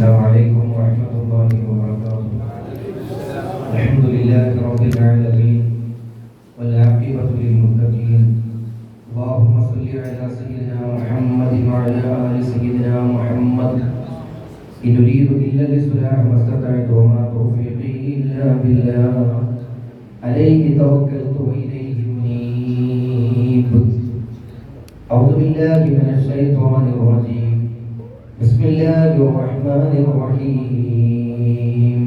السلام عليكم ورحمة الله وبركاته. الحمد لله رب العالمين والعاقبة للمتقين. اللهم صل على سيدنا محمد وعلى آل سيدنا محمد. إن أريد إلا الإصلاح ما استطعت وما توفيقي إلا بالله عليه توكلت وإليه أنيب. أعوذ بالله من الشيطان الرجيم. بسم الله الرحمن الرحيم.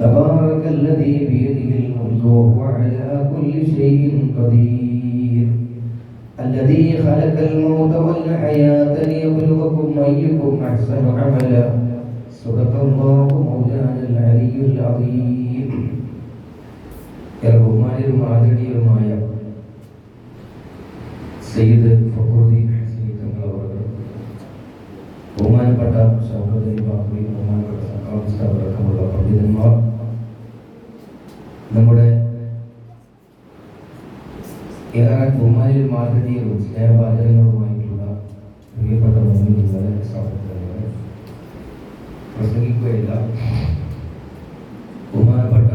تبارك الذي بيده الملك وهو على كل شيء قدير. الذي خلق الموت والحياة ليبلوكم أيكم أحسن عملا. صدق الله مولانا العلي العظيم. ബഹുമാന്യരുമായ സയ്യിദ് ഫഖറുദ്ദീൻ ഹസനി തങ്ങൾ അവர்கள், ബഹുമാനപ്പെട്ട സഹോദരി ബാബുയി, ബഹുമാനപ്പെട്ട സഹാബിസ്തവരടക്കമുള്ള പണ്ഡിതന്മാർ, നമ്മുടെ ഏറെ ബഹുമാനിയും മാതൃകയും സ്നേഹവാചകങ്ങളുമായിട്ടുള്ള പ്രിയപ്പെട്ട മുമ്പിലുകളെ സഹോദരങ്ങളെ, പ്രസംഗിക്കുകയില്ല. ബഹുമാനപ്പെട്ട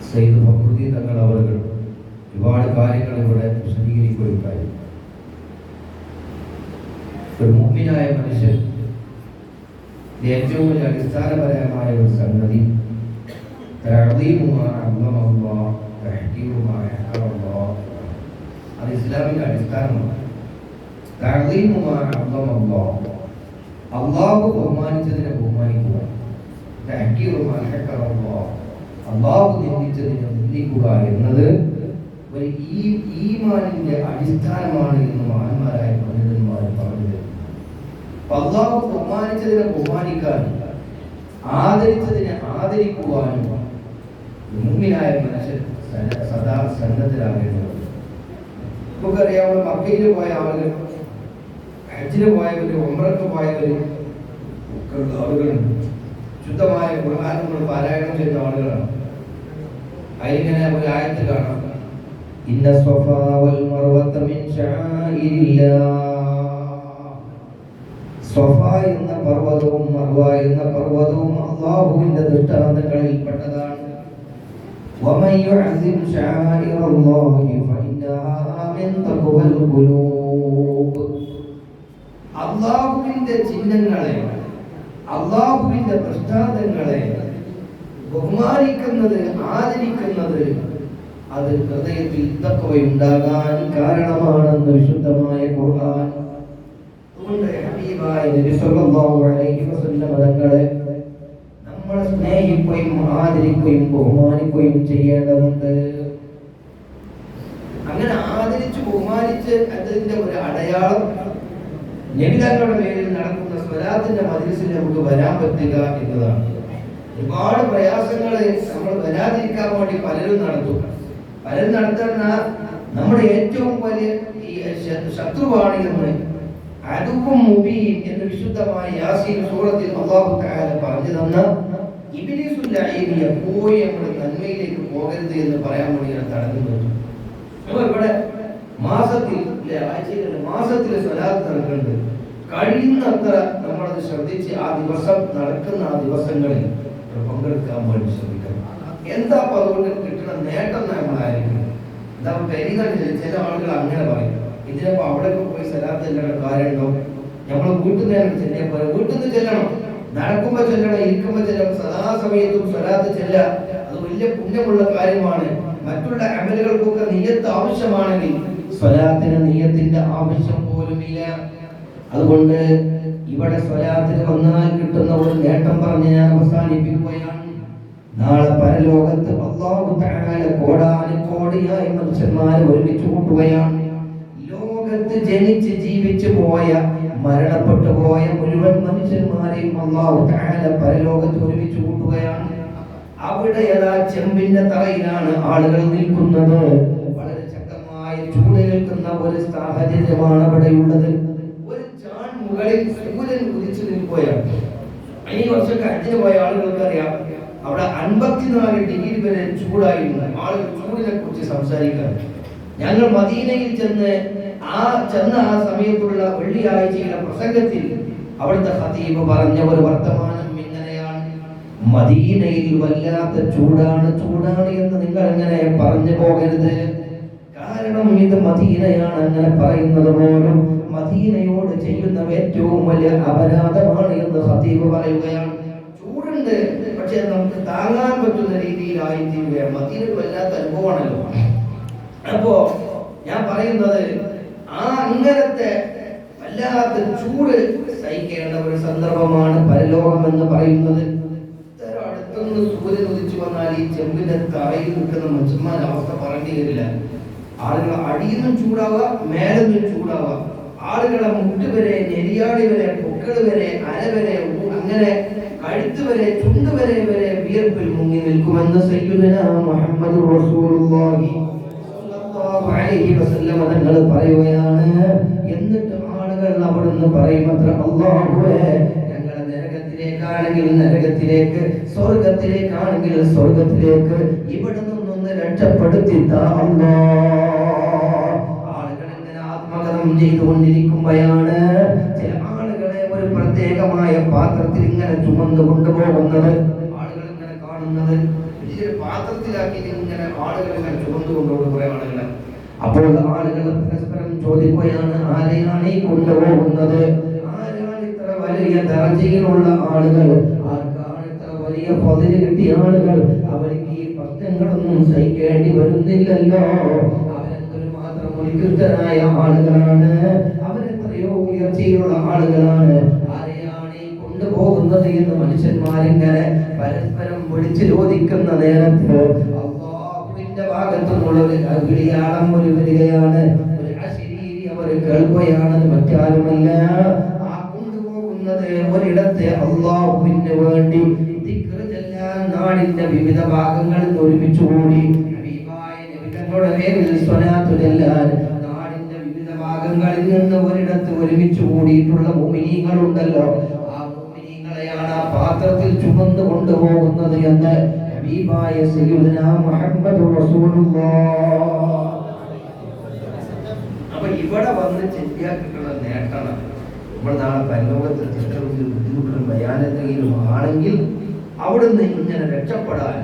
സയ്യിദ് ഫഖറുദ്ദീൻ തങ്ങൾ അവர்கள் ഒരുപാട് കാര്യങ്ങൾ ഇവിടെ വിശദീകരിക്കുകയുണ്ടായി. ഒരു മുഅ്മിനായ മനുഷ്യൻ ഏറ്റവും വലിയ അടിസ്ഥാനപരമായ ഒരു സംഗതി അത് ഇസ്ലാമിന്റെ അടിസ്ഥാനമാണ്. അള്ളാഹു ബഹുമാനിച്ചതിനെ ബഹുമാനിക്കുക, അള്ളാഹു നിന്ദിച്ചതിനെ നിന്ദിക്കുക എന്നത് ഒരു ഈമാനിന്റെ അടിസ്ഥാനമാണ് എന്ന് മഹാന്മാരായ പണ്ഡിതന്മാർ പറഞ്ഞത്. അള്ളാഹു ബഹുമാനിച്ചതിനെ ബഹുമാനിക്കാനും ആദരിച്ചതിനെ ആദരിക്കുവാനും മുഅ്മിനായ മനുഷ്യൻ സദാ സന്നദ്ധരാകേണ്ടത്. നമുക്കറിയാവുന്ന മക്കയിൽ പോയ ആളുകൾ, ഹജ്ജിന് പോയവര്, ഉംറക്ക് പോയവര് ആളുകളുണ്ട്. ശുദ്ധമായ ഖുർആൻ പാരായണം ചെയ്യുന്ന ആളുകളാണ്. അതിങ്ങനെ ഒരു ആയത്ത് കാണാം, ഇന്ന സ്വഫാ വൽ മർവത മിൻ ശആഇരില്ലാഹ്. സ്വഫ എന്ന പർവ്വതവും മർവ എന്ന പർവ്വതവും അല്ലാഹുവിന്റെ ദൃഷ്ടാന്തങ്ങളിൽ പെട്ടതാണ്. വമൻ യുഅസിം ശആഇറല്ലാഹി ഫഇന്നഹാ മിൻ തഖ്വൽ ഖുലൂബ്. അല്ലാഹുവിന്റെ ചിഹ്നങ്ങളെ, അല്ലാഹുവിന്റെ ദൃഷ്ടാന്തങ്ങളെ ബഹുമാനിക്കുന്നത്, ആദരിക്കുന്നത് അത് ഹൃദയത്തിൽ തഖ്വയുണ്ടാകാൻ കാരണമാണെന്ന് വിശുദ്ധമായ ഖുർആൻ. അതുകൊണ്ട് ഹബീബായ നബി സല്ലല്ലാഹു അലൈഹി വസല്ലം തങ്ങളെ നമ്മൾ സ്നേഹിക്കുകയും ആദരിക്കുകയും ബഹുമാനിക്കുകയും ചെയ്യേണ്ടതുണ്ട്. അങ്ങനെ ആദരിച്ച് ബഹുമാനിച്ച് അതിന്റെ ഒരു അടയാളം നബി തങ്ങളുടെ പേരിൽ നടക്കുന്ന സ്വലാത്തിന്റെ മജ്‌ലിസിൽ നമുക്ക് വരാൻ പറ്റുക എന്നതാണ്. ഒരുപാട് പ്രയാസങ്ങൾ നമ്മൾ വരാതിരിക്കാൻ വേണ്ടി പലരും നടത്തും. പലരും നടത്തുന്ന നമ്മുടെ ഏറ്റവും വലിയ ശത്രുവാണ് എന്ന് അദുവ്വും മുബീൻ എന്ന് വിശുദ്ധമായ യാസീൻ സൂറത്തിൽ അല്ലാഹു തആല പറഞ്ഞു തന്ന ഇബ്ലീസുൽ ലഈനിയെ പോയി നമ്മുടെ നന്മയിലേക്ക് പോകരുത് എന്ന് പറയാൻ വേണ്ടിയാണ് തടഞ്ഞത്. അപ്പോൾ ഇവിടെ മാസത്തിൽ മാസത്തിൽ സ്വലാത്ത് നടക്കുന്നുണ്ട്. കഴിയുന്നത്ര നമ്മളത് ശ്രദ്ധിച്ച് ആ ദിവസം നടക്കുന്ന ആ ദിവസങ്ങളിൽ പങ്കെടുക്കാൻ വേണ്ടി ശ്രമിക്കണം. എന്താ അതുകൊണ്ട് കിട്ടുന്ന നേട്ടം നമ്മളായിരിക്കും. എന്താ പെരുന്നാളിൽ ചില ആളുകൾ അങ്ങനെ പറയും, ഇതിനപ്പോ അവിടെ പോയി സ്വലാത്ത് ചെല്ലേണ്ട കാര്യമുണ്ടോ? നമ്മൾ വീട്ടിൽ നിന്ന് ചെല്ലിയ പോലെ വീട്ടിൽ നിന്ന് ചെല്ലണം, നടക്കുമ്പോ ചെല്ലണം, ഇരിക്കുമ്പോ ചെല്ലണം, സദാസമയത്തും സ്വലാത്ത് ചെല്ല. അത് വലിയ പുണ്യമുള്ള കാര്യമാണ്. മറ്റുള്ള അമലുകൾക്കൊക്കെ നിയ്യത്ത് ആവശ്യമാണെങ്കിൽ സ്വലാത്തിന് നിയ്യത്തിന്റെ ആവശ്യം പോലുമില്ല. അതുകൊണ്ട് ഇവിടെ സ്വലാത്തിന് വന്നാൽ കിട്ടുന്ന ഒരു നേട്ടം പറഞ്ഞ് ഞാൻ അവസാനിപ്പിക്കുകയാണ്. നാളെ പരലോകത്ത് അല്ലാഹു തആല കോടാനുകോടിയായ മനുഷ്യന്മാരെ ഒരുമിച്ച് കൂട്ടുകയാണ്. ലോകത്ത് ജനിച്ച് ജീവിച്ചു പോയ, മരണപ്പെട്ടു പോയ മുഴുവൻ മനുഷ്യന്മാരെയും അല്ലാഹു തആല പരലോകത്ത് ഒരുമിച്ച് കൂട്ടുകയാണ്. അവിടെ ഏതാ ചെമ്പിന്റെ തറയിലാണ് ആളുകൾ നിൽക്കുന്നത്. വളരെ ശക്തമായ ചൂട് നിൽക്കുന്ന ഒരു സാഹചര്യമാണ് അവിടെയുള്ളത്. ഒരു ചാൺ മുകളിൽ സൂര്യൻ ഉദിച്ചു നിൽക്കുകയാണ്. ഈ വർഷം ഹജ്ജിന് പോയ ആളുകൾക്ക് അറിയാം, അവിടെ 54 ഡിഗ്രി വരെ ചൂടായിരുന്നു. ആളുകൾ ചൂടിനെ കുറിച്ച് സംസാരിക്കാൻ. ഞങ്ങൾ മദീനയിൽ ചെന്ന ആ സമയത്തുള്ള വെള്ളിയാഴ്ചയിലെ പ്രസംഗത്തിൽ അവിടുത്തെ ഖതീബ് പറഞ്ഞ ഒരു വർത്തമാനം ഇങ്ങനെയാണ്: മദീനയിൽ വല്ലാത്ത ചൂടാണ് എന്ന് നിങ്ങൾ അങ്ങനെ പറഞ്ഞു പോകരുത്. കാരണം ഇത് മദീനയാണ്. അങ്ങനെ പറയുന്നത് പോലും മദീനയോട് ചെയ്യുന്ന ഏറ്റവും വലിയ അപരാധമാണ് എന്ന് ഖതീബ് പറയുകയാണ്. ചൂടുണ്ട്, പക്ഷെ നമുക്ക് താങ്ങാൻ പറ്റുന്ന രീതിയിലായി തീരുകയാണ്. മദീനയിൽ വല്ലാത്ത അനുഭവമാണല്ലോ. അപ്പോ ഞാൻ പറയുന്നത്, ആ അങ്ങനത്തെ വല്ലാത്ത ചൂട് സഹിക്കേണ്ട ഒരു സന്ദർഭമാണ് പരലോകം എന്ന് പറയുന്നത്. ഇത്ര അടുത്തൊന്ന് സൂര്യൻ ഉദിച്ചു വന്നാൽ ഈ ചെമ്പിന്റെ തറയിൽ നിൽക്കുന്ന മനുഷ്യന്മാരുടെ അവസ്ഥ പറയേണ്ടി വരില്ല. ആളുകൾ അടിയിൽ നിന്നും ചൂടാവുക, മേലെ നിന്നും ചൂടാവുക. ആളുകളെ മുട്ട് വരെ, നെരിയാടി വരെ, പൊക്കൾ വരെ, അര വരെ, അങ്ങനെ കഴുത്ത് വരെ, ചുണ്ട് വരെ വിയർപ്പിൽ മുങ്ങി നിൽക്കുമെന്ന് സയ്യിദുനാ മുഹമ്മദ് റസൂലുള്ളാഹി സ്വല്ലല്ലാഹു അലൈഹി വസല്ലം തങ്ങൾ പറയുകയാണ്. എന്നിട്ട് ആളുകൾ അവിടുന്ന് പറയുമത്ര: അല്ലാഹുവേ, ഞങ്ങളെ നരകത്തിലേക്കാണെങ്കിൽ നരകത്തിലേക്ക്, സ്വർഗത്തിലേക്കാണെങ്കിൽ സ്വർഗത്തിലേക്ക് ഇവിടെ നിന്നൊന്ന് രക്ഷപ്പെടുത്തി താ അല്ലാഹ്. ആളുകൾ ഇങ്ങനെ ആത്മകഥം ചെയ്തുകൊണ്ടിരിക്കുമ്പോഴാണ് ചില ആളുകളെ ഒരു പ്രത്യേകമായ പാത്രത്തിൽ ഇങ്ങനെ ചുമന്നു കൊണ്ടുപോകുന്നത്. ആളുകൾ ഇങ്ങനെ കാണുന്നത് വലിയൊരു പാത്രത്തിലാക്കി ഇങ്ങനെ ആളുകൾ ഇങ്ങനെ ചുമന്നു കൊണ്ടുപോകുന്ന കുറെ ആളുകളെ. അപ്പോൾ ആളുകൾ പരസ്പരം ചോദിക്കുകയാണ്: ആരെയാണ് ഈ കൊണ്ടുപോകുന്നത്? ആരാണ് ഇത്ര വലിയ ദർജയിലുള്ള ആളുകൾ? ആർക്കാണ് ഇത്ര വലിയ പദവി കിട്ടിയ ആളുകൾ? അവർക്ക് ഈ പ്രശ്നങ്ങളൊന്നും സഹിക്കേണ്ടി വരുന്നില്ലല്ലോ. അവരെന്തൊരു മാത്രം ഉത്കൃഷ്ടരായ ആളുകളാണ്, അവരെത്രയോ ഉയർച്ചയുള്ള ആളുകളാണ്. ആരെയാണ് ഈ കൊണ്ടുപോകുന്നത് എന്ന് മനുഷ്യന്മാരിങ്ങനെ പരസ്പരം വിളിച്ചു ചോദിക്കുന്ന നേരത്ത് അല്ലാഹുവിന്റെ ഭാഗത്തുനിന്നുള്ളൊരു വിളിയാളം ഒരു വരികയാണ്. ഒരു അശരീരി അവർ കേൾക്കുകയാണ്. മറ്റാരുമല്ല, ആ കൊണ്ടുപോകുന്നത് ഒരിടത്തെ അല്ലാഹുവിന് വേണ്ടി ദിക്ർ ചെല്ലാൻ നാടിന്റെ വിവിധ ഭാഗങ്ങളിൽ ഒരുമിച്ച് കൂടി ഹബീബായ നബി തങ്ങളുടെ പേരിൽ സ്വലാത്ത് ചൊല്ലാൻ നാടിന്റെ വിവിധ ഭാഗങ്ങളിൽ നിന്ന് ഒരിടത്ത് ഒരുമിച്ച് കൂടിയിട്ടുള്ള മുഅ്മിനീങ്ങളുണ്ടല്ലോ, ആ മുഅ്മിനീങ്ങളെയാണ് ആ പാത്രത്തിൽ ചുമന്നു കൊണ്ടുപോകുന്നത് എന്ന് ഹബീബായ സയ്യിദുനാ മുഹമ്മദ് റസൂലുള്ളാഹ്. അപ്പൊ ഇവിടെ വന്ന് ചെല്ലിയാൽ കിട്ടുന്ന നേട്ടമാണ്. നമ്മൾ നാളെ പരലോകത്തിൽ ചിത്രത്തിലും ബുദ്ധിമുട്ടിലും ഭയാനതയിലും ആണെങ്കിൽ അവിടുന്ന് ഇങ്ങനെ രക്ഷപ്പെടാൻ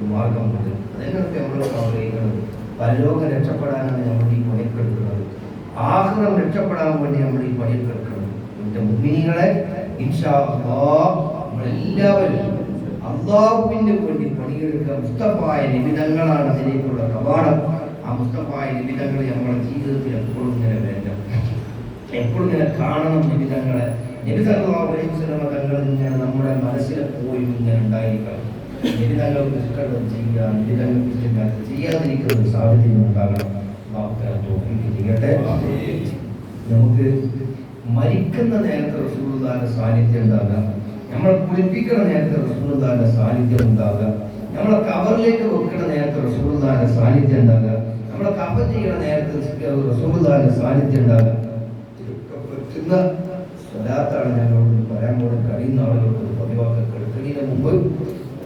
മാർഗമുണ്ട്. അതിനൊക്കെ നമ്മൾ ആഗ്രഹിക്കുന്നത് പരലോകം രക്ഷപ്പെടാനാണ് നമ്മൾ ഈ പണിക്കെടുക്കുന്നത്. ആഖിറം രക്ഷപ്പെടാൻ വേണ്ടി നമ്മൾ ഈ പണിക്കെടുക്കുന്നത്. എന്റെ മുഅ്മിനീങ്ങളെ, ഇൻഷാ അല്ലാഹ് നമ്മളെല്ലാവരും അല്ലാഹുവിന്റെ വേണ്ടി പണിയെടുക്കുക. മുസ്തഫായ നിമിതങ്ങളാണ് അതിലേക്കുള്ള കവാടം. ആ മുസ്തഫായ നിമിതങ്ങളെ നമ്മുടെ ജീവിതത്തിൽ എപ്പോഴും ഇങ്ങനെ വേണം, എപ്പോഴും ഇങ്ങനെ കാണണം. നിമിതങ്ങളെ നബി സല്ലല്ലാഹു അലൈഹി വസല്ലം തങ്ങൾ ഇങ്ങനെ നമ്മുടെ മനസ്സിലെപ്പോഴും ഇങ്ങനെ ഉണ്ടായിരിക്കണം. നിമിതങ്ങൾക്ക് ഇഷ്ടമുള്ളത് ചെയ്യുക, നിമിതങ്ങൾക്ക് ഇഷ്ടമില്ലാത്ത ചെയ്യാതിരിക്കുന്ന ഒരു സാഹചര്യം ഉണ്ടാകണം. ചെയ്യട്ടെ. നമുക്ക് മരിക്കുന്ന നേരത്തെ റസൂലുള്ളാഹിന്റെ സാന്നിധ്യം ഉണ്ടാകാം. നമ്മളെ കുളിപ്പിക്കുന്ന നേരത്തെ റസൂലുള്ളാഹിന്റെ സാന്നിധ്യം ഉണ്ടാകാം. നമ്മളെ കബറിലേക്ക് വെക്കുന്ന നേരത്തെ റസൂലുള്ളാഹിന്റെ സാന്നിധ്യം ഉണ്ടാകാം. നമ്മളെ കഫൻ ചെയ്യുന്ന നേരത്തെ റസൂലുള്ളാഹിന്റെ സാന്നിധ്യം ഉണ്ടാകാം. പറ്റുന്ന സ്വലാത്താണ് ഞങ്ങളോട് പറയാൻ പോലും കഴിയുന്ന ആളുകൾക്ക് പതിവാക്കി എടുക്കുന്നതിന് മുമ്പ്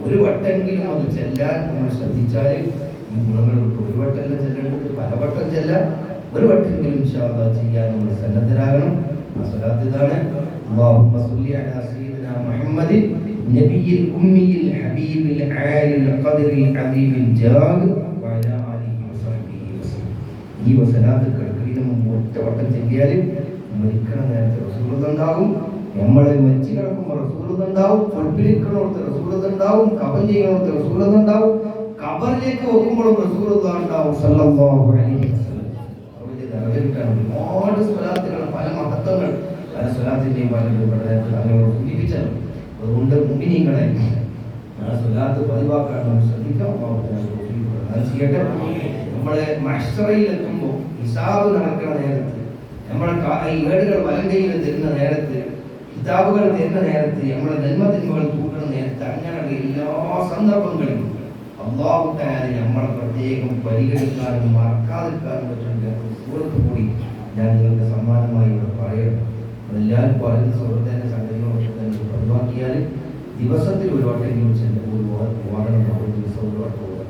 ഒരു വട്ടെങ്കിലും അത് ചെല്ലാൻ നമ്മൾ ശ്രദ്ധിച്ചാൽ ഗുണങ്ങൾ കിട്ടും. ഒരു വട്ടമല്ല ചെല്ലേണ്ടത്, പലവട്ടം ചെല്ലാൻ. ഒരു വട്ടെങ്കിലും ഇൻഷാ അല്ലാഹ് ചെയ്യാൻ നമ്മൾ സന്നദ്ധരാകണം. ആ സ്വലാത്ത് ഇതാണ്: അല്ലാഹുമ്മ സ്വല്ലി അലാ സയ്യിദിനാ മുഹമ്മദിൻ നബിയിൽ ഉമ്മിയിൽ ഹബീബിൽ ആലിൽ ഖദറിൽ അദീമിൽ ജാദ് വഅലാ ആലിഹി വസഹ്ബിഹി വസല്ലം. ഈ സ്വലാത്ത് കേൾക്കുന്നതിന് മുമ്പ് ഒറ്റ വട്ടം ചെല്ലിയാൽ മരിക്കണ നേരത്തെ റസൂലുള്ളാഹി ഉണ്ടാവും. നമ്മളെ മരിച്ചു കിടക്കുമ്പോൾ റസൂലുള്ളാഹി ഉണ്ടാവും. തൊൽപ്പിലിരിക്കണോടത്ത് റസൂലുള്ളാഹി ഉണ്ടാവും. കബർ ചെയ്യണോടത്ത് റസൂലുള്ളാഹി ഉണ്ടാവും. കബറിലേക്ക് വെക്കുമ്പോഴും റസൂലുള്ളാഹി ഉണ്ടാവും സല്ലല്ലാഹു അലൈഹി വസല്ലം. ഒരുപാട് സ്വലാത്തുകൾ, പല മഹത്വങ്ങൾ, പല സ്വലാത്തിന്റെയും പല അങ്ങനെയോട് സൂചിപ്പിച്ചല്ലോ. അതുകൊണ്ട് മുഅ്മിനീങ്ങളെ ആ സ്വലാത്ത് പതിവാക്കാൻ നമ്മൾ ശ്രദ്ധിക്കാം. ചെയ്യട്ടെ. നമ്മളെ മഹ്ശറയിൽ എത്തുമ്പോൾ ഹിസാബ് നടക്കുന്ന നേരത്ത്, നമ്മളെ ഈ ഏടുകൾ വലങ്കയിൽ തരുന്ന നേരത്ത്, കിതാബുകൾ തരുന്ന നേരത്ത്, നമ്മളെ നന്മതിന്മകൾ കൂട്ടുന്ന നേരത്ത്, അങ്ങനെയുള്ള എല്ലാ സന്ദർഭങ്ങളിലും അല്ലാഹു തആല നമ്മളെ പ്രത്യേകം പരിഗണിക്കാനും മറക്കാതിരിക്കാനും പറ്റുന്ന സൂറത്ത് കൂടി ഞാൻ നിങ്ങൾക്ക് സമ്മാനമായി പറയണം. എല്ലാവരും പറയുന്ന സുഹൃത്തിൻ്റെ സംഗതികളൊക്കെ തന്നെ ഒഴിവാക്കിയാൽ ദിവസത്തിൽ ഒരു വട്ടെങ്കിലും ചെന്ന് ഒരു വാഹനം ഒരു ദിവസം ഒരു വട്ടം പോകാം.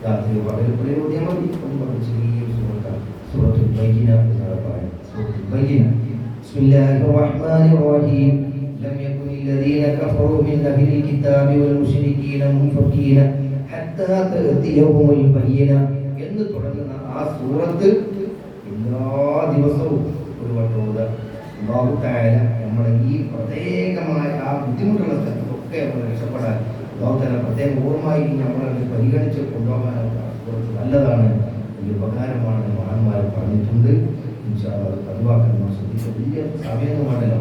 രാത്രി പകൽപ്പുറേ ഓടിയാൽ മതി. ഒന്ന് ചെറിയൊരു സുഹൃത്താണ് സൂറത്തുൽ ബയ്യിന എന്നാണ് പറയുന്നത്. സൂറത്തുൽ ബയ്യിന. ബിസ്മില്ലാഹിർ റഹ്മാനിർ റഹീം. كفروا من أهل الكتاب والمشركين منفكين حتى تأتيهم البينة എന്ന് തുടങ്ങുന്ന ആ സൂറത്ത് എല്ലാ ദിവസവും ഒരു വട്ടം ഓതുക. അല്ലാഹു തആല നമ്മളെ ഈ പ്രത്യേകമായ ആ ബുദ്ധിമുട്ടുള്ള സ്ഥലത്തൊക്കെ നമ്മൾ രക്ഷപ്പെടാൻ അല്ലാഹു തആല പ്രത്യേക ഓർമ്മയായി നമ്മളെ പരിഗണിച്ച് കൊണ്ടുപോകാനുള്ള സൂറത്ത് നല്ലതാണ്, വലിയ ഉപകാരമാണ് മഹാന്മാർ പറഞ്ഞിട്ടുണ്ട്. ഇൻഷാ അല്ലാഹ് പതിവാക്കാൻ നമ്മൾ ശ്രദ്ധിക്കുക. വലിയ സമയമൊന്നുമാണല്ലോ.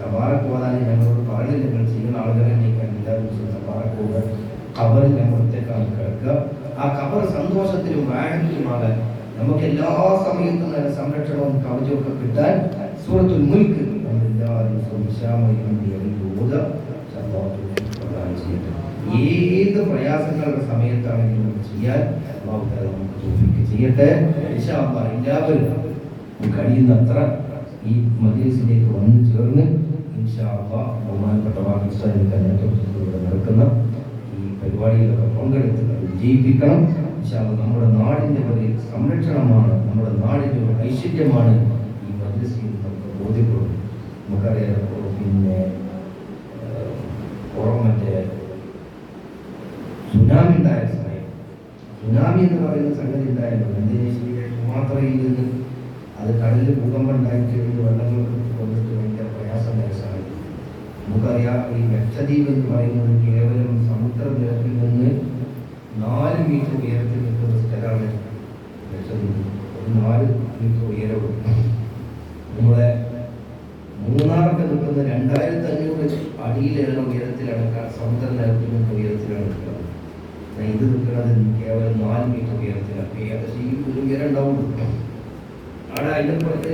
തബാറക്ക് പോകാൻ ഞങ്ങളോട് പാടില്ല, നിങ്ങൾ ചെയ്യുന്ന ആളുകളെ നീക്കാൻ എല്ലാ ദിവസവും തബാറക്ക് പോവുക. ഖബറിൽ നമ്മൾ ഒറ്റക്കാണ് കിടക്കുക. ആ ഖബർ സന്തോഷത്തിലും വാഴത്തിലുമാകാൻ നമുക്ക് എല്ലാ സമയത്തും നല്ല സംരക്ഷണവും കവചമൊക്കെ കിട്ടാൻ സൂറത്തുൽ മുൽക്ക് നമ്മൾ എല്ലാ ദിവസവും ഏത് പ്രയാസങ്ങളുടെ സമയത്താണെങ്കിലും നമുക്ക് ചെയ്യാൻ നമുക്ക് തൗഫീഖ് ചെയ്യട്ടെ. ഇൻഷാ അല്ലാഹ് എല്ലാവരും കഴിയുന്നത്ര ഈ മജ്‌ലിസിലേക്ക് വന്നു ചേർന്ന് ഇൻഷാ അല്ലാഹ് ബഹുമാനപ്പെട്ട പാകിസ്ഥാനിലെ നേതൃത്വത്തിലൂടെ നടക്കുന്ന ഈ പരിപാടിയിലൊക്കെ പങ്കെടുത്ത് വിജയിപ്പിക്കണം. ഇൻഷാ അല്ലാഹ് നമ്മുടെ നാടിൻ്റെ വലിയ സംരക്ഷണമാണ്, നമ്മുടെ നാടിൻ്റെ ഒരു ഐശ്വര്യമാണ് ഈ മജ്‌ലിസിൽ നമുക്ക് ബോധ്യപ്പെടും. നമുക്കറിയാം, പിന്നെ മറ്റേ സുനാമി ഉണ്ടായ സമയം, സുനാമി എന്ന് പറയുന്ന സംഗതി ഉണ്ടായല്ലോ ഇന്തോനേഷ്യയിലെ സുമാത്രയിൽ നിന്ന് അത് കടലിൽ ഭൂകമ്പം ഉണ്ടായിക്കഴിഞ്ഞ് വെള്ളങ്ങൾ കൊണ്ടിട്ട് ഭയങ്കര പ്രയാസം ദിവസമാണ്. നമുക്കറിയാം, ഈ ലക്ഷദ്വീപ് എന്ന് പറയുന്നത് കേവലം സമുദ്രനിരപ്പിൽ നിന്ന് 4 മീറ്റർ ഉയരത്തിൽ നിൽക്കുന്ന സ്ഥലമാണ് ലക്ഷദ്വീപ്. ഒരു 4 മീറ്റർ ഉയരവും. നമ്മളെ മൂന്നാറൊക്കെ നിൽക്കുന്ന 2500 അടിയിലേറെ ഉയരത്തിലാണ്, സമുദ്രനിരപ്പിൽ നിന്ന് ഉയരത്തിലാണ് നിൽക്കുന്നത്. ഇത് നിൽക്കുന്നത് കേവലം 4 മീറ്റർ ഉയരത്തിലാണ്. ഏകദേശം ഈ ഒരു ഉയരം ഉണ്ടാവുള്ളൂ. അവിടെ അതിൻ്റെ പുറത്ത്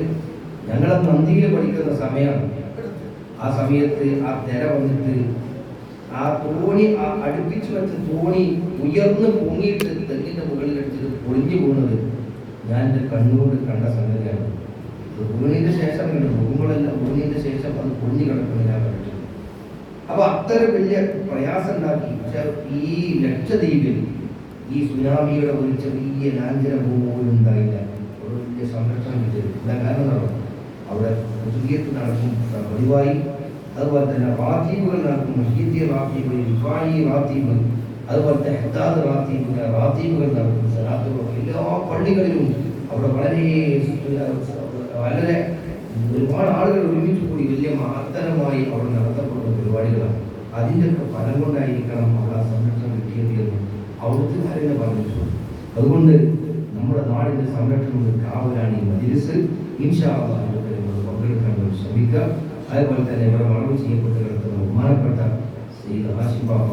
ഞങ്ങളെ നന്ദിയിൽ പഠിക്കുന്ന സമയമാണ്. ആ സമയത്ത് ആ തിര വന്നിട്ട് ആ തോണി, ആ അടുപ്പിച്ച് വെച്ച തോണി ഉയർന്ന് പൊങ്ങിയിട്ട് തെങ്ങിൻ്റെ മുകളിൽ അടിച്ചിട്ട് പൊളിഞ്ഞു പോകുന്നത് ഞാൻ എൻ്റെ കണ്ണുകൊണ്ട് കണ്ട സംഗതിയാണ്. വീണിൻ്റെ ശേഷം മുഖങ്ങളെല്ലാം വീണിൻ്റെ ശേഷം അത് പൊളിഞ്ഞു കിടക്കുന്നത് ഞാൻ കണ്ടിട്ടുണ്ട്. അപ്പൊ അത്ര വലിയ പ്രയാസം ഉണ്ടാക്കി. പക്ഷെ ഈ ലക്ഷദ്വീപിൽ ഈ സുനാമിയുടെ ഒരു ചെറിയ ലാഞ്ചന പോലും ഉണ്ടായില്ല. ഒരു വലിയ സംരക്ഷണം കിട്ടിയില്ല. കാരണം നടക്കും അവിടെ പുതുകിയത്ത് നടക്കും പതിവായി. അതുപോലെ തന്നെ റാത്തീബുകൾ നടക്കും. മഹീദ്യ റാത്തീബ്, റിഫായി റാത്തീബ്, അതുപോലെ തന്നെ ഹദാദ് റാത്തീബ്, റാത്തീബുകൾ നടക്കും. സലാത്തുകൾ എല്ലാ പള്ളികളിലും അവിടെ വളരെ ഒരുപാട് ആളുകൾ ഒരുമിച്ച് കൂടി വലിയ മഹത്തരമായി അവിടെ നടത്തപ്പെടുന്ന പരിപാടികളാണ്. അതിൻ്റെയൊക്കെ ഫലം കൊണ്ടായിരിക്കണം അവിടെ സംരക്ഷണം കിട്ടിയത് എന്ന് അവിടുത്തെ കാര്യങ്ങൾ പറഞ്ഞിട്ടുണ്ട്. അതുകൊണ്ട് നമ്മുടെ നാടിൻ്റെ സംരക്ഷണം കാവലാണ് ഈ മജ്‌ലിസ്. ഇൻഷാ അല്ലാഹ് നമ്മൾ പങ്കെടുക്കാൻ ശ്രമിക്കുക. അതുപോലെ തന്നെ ഇവിടെ മറവ് ചെയ്യപ്പെട്ട് കിടക്കുന്ന ബഹുമാനപ്പെട്ട സയ്യിദ് ഹാഷിം ബാബ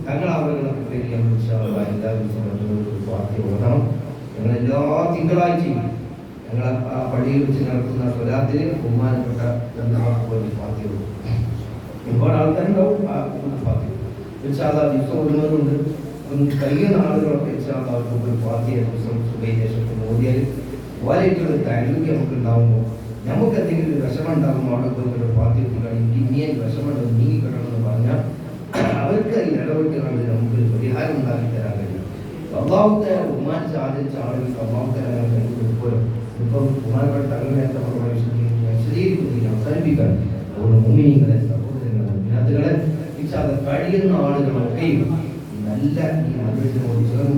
തങ്ങളവരുടെ പേരിൽ ഇൻഷാ അല്ലാഹ് എല്ലാ ദിവസവും വാർത്ത ഓതണം. ഞങ്ങളെല്ലാ തിങ്കളാഴ്ചയും ഞങ്ങൾ ആ പള്ളിയിൽ വെച്ച് നടത്തുന്ന സ്വലാത്തിന് ബഹുമാനപ്പെട്ട പാർട്ടി ഒരുപാട് ആൾക്കാരുണ്ടാവും. ആ പാർട്ടി ഇൻഷാ അല്ലാഹ് ദിവസം ഓടുന്നവരുണ്ട്. കഴിയുന്ന ആളുകളൊക്കെ ഇൻഷാ അല്ലാഹ് ഒരു പാർട്ടിയെ ദിവസം സുബൈദേശത്ത് ഓടിയാൽ വാലേറ്റുള്ള താല്പര്യം നമുക്ക് ഉണ്ടാകുമ്പോൾ നമുക്ക് എന്തെങ്കിലും വിഷമം ഉണ്ടാകുമ്പോൾ അവിടെ പോയി പാർട്ടി എനിക്ക് ഇനിയും വിഷമം നീങ്ങിക്കിടണമെന്ന് പറഞ്ഞാൽ അവർക്ക് ഈ ഇടപെട്ടുകൊണ്ട് നമുക്ക് പരിഹാരം ഉണ്ടാക്കി തരാൻ കഴിയും. അള്ളാഹുത്തെ ബഹുമാനിച്ച് ആദരിച്ച ആളുകൾക്ക് അള്ളാഹുത്തെ കഴിയുമ്പോൾ ഇപ്പം ബഹുമാനപ്പെട്ട തങ്ങളെ അവസാനിപ്പിക്കാൻ അതുകൊണ്ട് മുഅ്മിനീങ്ങളെ, സഹോദരങ്ങളെ, വിദ്യാർത്ഥികളെ ഇൻഷാല്ലാഹ് കഴിയുന്ന ആളുകളൊക്കെയും നല്ല ഈ മദ്രസയോട് ചേർന്ന്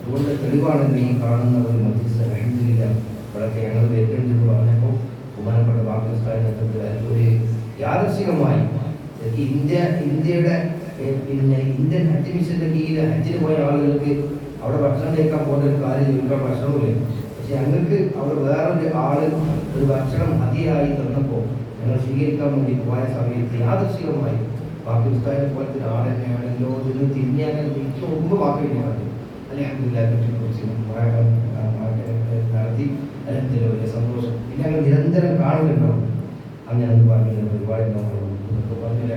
അതുകൊണ്ട് തെളിവാണെങ്കിൽ ഈ കാണുന്ന ഒരു മദ്രസ അൽഹംദുലില്ലാ ഇവിടെയൊക്കെ ഞങ്ങൾ ഏറ്റവും പറഞ്ഞപ്പോൾ ബഹുമാനപ്പെട്ട പാകിസ്ഥാനിൽ ഒരു യാദൃശ്ചികമായി ഇന്ത്യയുടെ പിന്നെ ഇന്ത്യൻ ഹജ്ജ് മിഷന്റെ കീഴിൽ ഹജ്ജിന് പോയ ആളുകൾക്ക് അവിടെ ഭക്ഷണം കഴിക്കാൻ പോകുന്ന ഒരു കാര്യം ചോദിക്കാൻ ഭക്ഷണമില്ല. പക്ഷെ ഞങ്ങൾക്ക് അവിടെ വേറൊരു ആള് ഒരു ഭക്ഷണം അതിയായി തന്നപ്പോൾ ഞങ്ങൾ സ്വീകരിക്കാൻ വേണ്ടി പോയ സമയത്ത് യാദൃശ്ചികമായി പാകിസ്ഥാനെ പോലത്തെ ആളെന്നെയാണല്ലോ ഇതിന് തിരിഞ്ഞാൽ തിരിച്ചു മുമ്പ് വാക്കിലാണ് അൽഹംദുലില്ലാ കുറിച്ച് നടത്തി. അൽഹംദുലില്ലാ വലിയ സന്തോഷം. പിന്നെ ഞങ്ങൾ നിരന്തരം കാണുന്നുണ്ടാവും. അങ്ങനെ ഒന്ന് പറഞ്ഞ ഒരുപാട് പറഞ്ഞില്ല.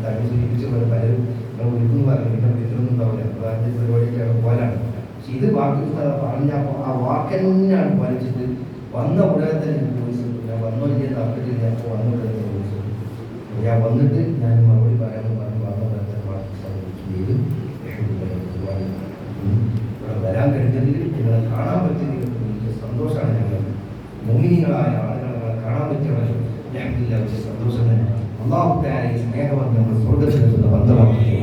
തങ്ങൾ സൂചിപ്പിച്ച പോലെ പലരും വിളിക്കുന്നു പറഞ്ഞു പിന്നെ വിളിക്കുന്നൊന്നും ഉണ്ടാവില്ല. അതിൻ്റെ പരിപാടിക്കാണ് പോലാണ്. പക്ഷെ ഇത് പാകിസ്ഥാൻ പറഞ്ഞ ആ വാക്കെന്നാണ് പാലിച്ചിട്ട് വന്ന ഉടനെ തന്നെ വോയിസ് ഞാൻ വന്നോ ഇല്ലെന്ന് അറിഞ്ഞിട്ടില്ല. അപ്പോൾ വന്ന ഉടനെ വോയിസ് ഞാൻ വന്നിട്ട് ഞാൻ മറുപടി പറയാമെന്ന് പറഞ്ഞു. വന്ന ഉടനെ പാകിസ്ഥാൻ ചെയ്ത് ഇവിടെ വരാൻ കഴിഞ്ഞതിൽ നിങ്ങളെ കാണാൻ പറ്റിയതിൽ എനിക്ക് സന്തോഷമാണ്. ഞങ്ങൾ മുങ്ങി അൽഹംദുലില്ലാ വലിയ സന്തോഷം തന്നെ. അല്ലാഹു തആല ഈ സ്നേഹബന്ധം നമ്മൾ സ്വർഗ്ഗത്തിലെത്തുന്ന ബന്ധമാക്കി തരും.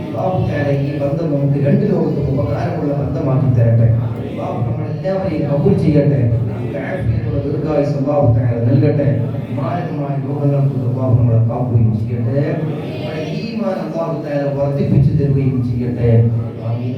അല്ലാഹു തആല ഈ ബന്ധം നമുക്ക് രണ്ട് ലോകത്തും ഉപകാരമുള്ള ബന്ധമാക്കി തരട്ടെ. അല്ലാഹു നമ്മളെല്ലാവരെയും കബൂൽ ചെയ്യട്ടെ. ആഫിയത്തുള്ള ദീർഘായുസ്സ് അല്ലാഹു തആല നൽകട്ടെ. മാരകമായ രോഗങ്ങളിൽ നിന്ന് അല്ലാഹു നമ്മളെ കാക്കുകയും ചെയ്യട്ടെ. നമ്മുടെ ഈമാൻ അല്ലാഹു തആല വർദ്ധിപ്പിച്ചു തരുകയും ചെയ്യട്ടെ. ആമീൻ.